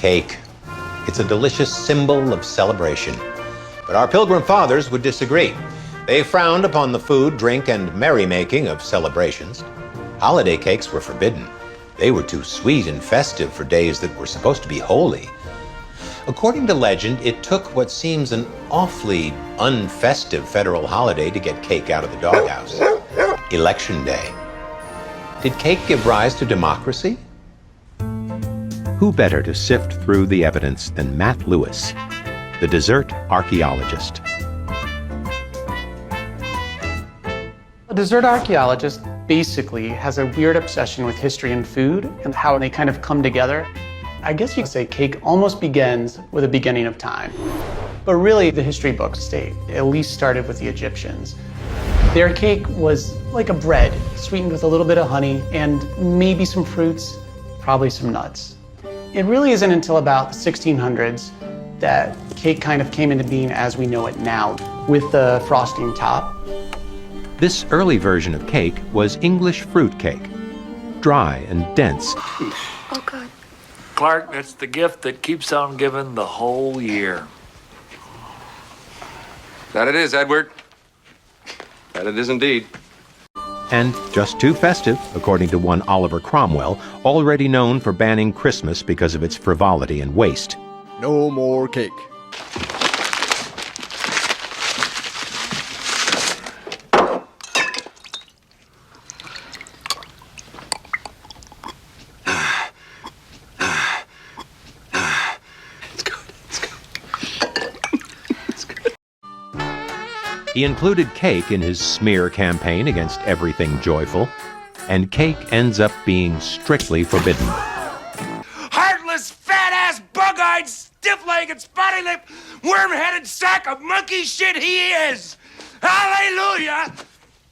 cake. It's a delicious symbol of celebration. But our Pilgrim Fathers would disagree. They frowned upon the food, drink, and merrymaking of celebrations. Holiday cakes were forbidden. They were too sweet and festive for days that were supposed to be holy. According to legend, it took what seems an awfully unfestive federal holiday to get cake out of the doghouse. Election Day. Did cake give rise to democracy? Who better to sift through the evidence than Matt Lewis, the dessert archaeologist? A dessert archaeologist basically has a weird obsession with history and food and how they kind of come together. I guess you could say cake almost begins with a beginning of time. But really, the history books state it at least started with the Egyptians. Their cake was like a bread, sweetened with a little bit of honey and maybe some fruits, probably some nuts. It really isn't until about the 1600s that cake kind of came into being as we know it now, with the frosting top. This early version of cake was English fruit cake, dry and dense. Oh, God. Clark, that's the gift that keeps on giving the whole year. That it is, Edward. That it is indeed. And just too festive, according to one Oliver Cromwell, already known for banning Christmas because of its frivolity and waste. No more cake. He included cake in his smear campaign against everything joyful, and cake ends up being strictly forbidden. Heartless, fat-ass, bug-eyed, stiff-legged, spotty-lipped, worm-headed sack of monkey shit he is! Hallelujah!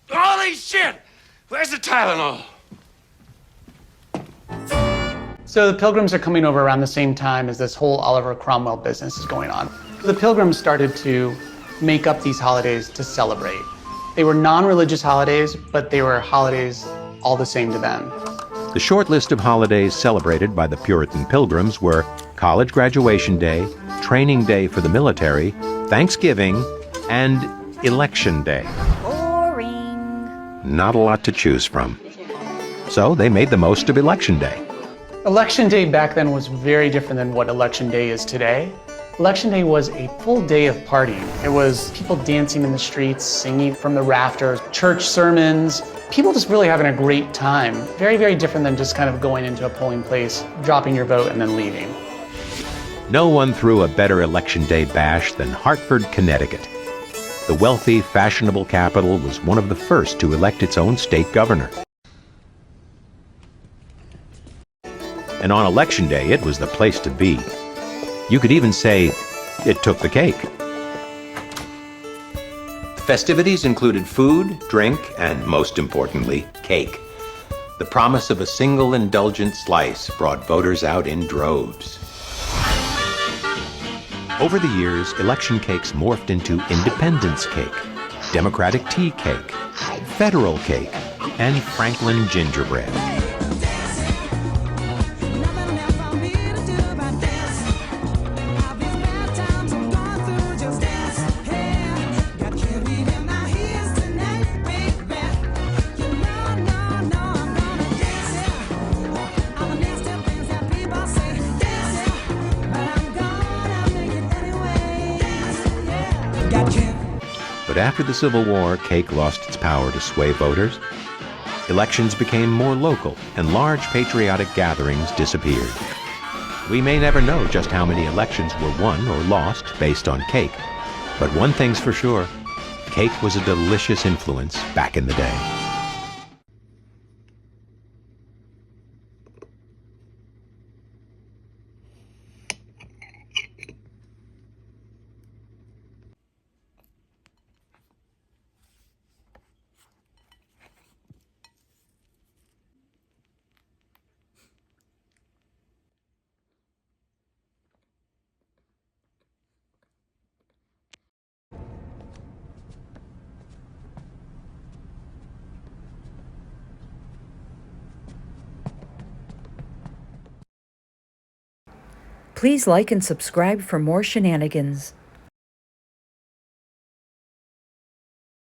Holy shit! Where's the Tylenol? So the Pilgrims are coming over around the same time as this whole Oliver Cromwell business is going on. The Pilgrims started to make up these holidays to celebrate. They were non-religious holidays, but they were holidays all the same to them. The short list of holidays celebrated by the Puritan Pilgrims were College Graduation Day, Training Day for the Military, Thanksgiving, and Election Day. Boring. Not a lot to choose from. So they made the most of Election Day. Election Day back then was very different than what Election Day is today. Election Day was a full day of partying. It was people dancing in the streets, singing from the rafters, church sermons, people just really having a great time. Very, very different than just kind of going into a polling place, dropping your vote, and then leaving. No one threw a better Election Day bash than Hartford, Connecticut. The wealthy, fashionable capital was one of the first to elect its own state governor. And on Election Day, it was the place to be. You could even say it took the cake. The festivities included food, drink, and most importantly, cake. The promise of a single indulgent slice brought voters out in droves. Over the years, election cakes morphed into Independence Cake, Democratic Tea Cake, Federal Cake, and Franklin Gingerbread. But after the Civil War, cake lost its power to sway voters. Elections became more local, and large patriotic gatherings disappeared. We may never know just how many elections were won or lost based on cake. But one thing's for sure, cake was a delicious influence back in the day. Please like and subscribe for more shenanigans.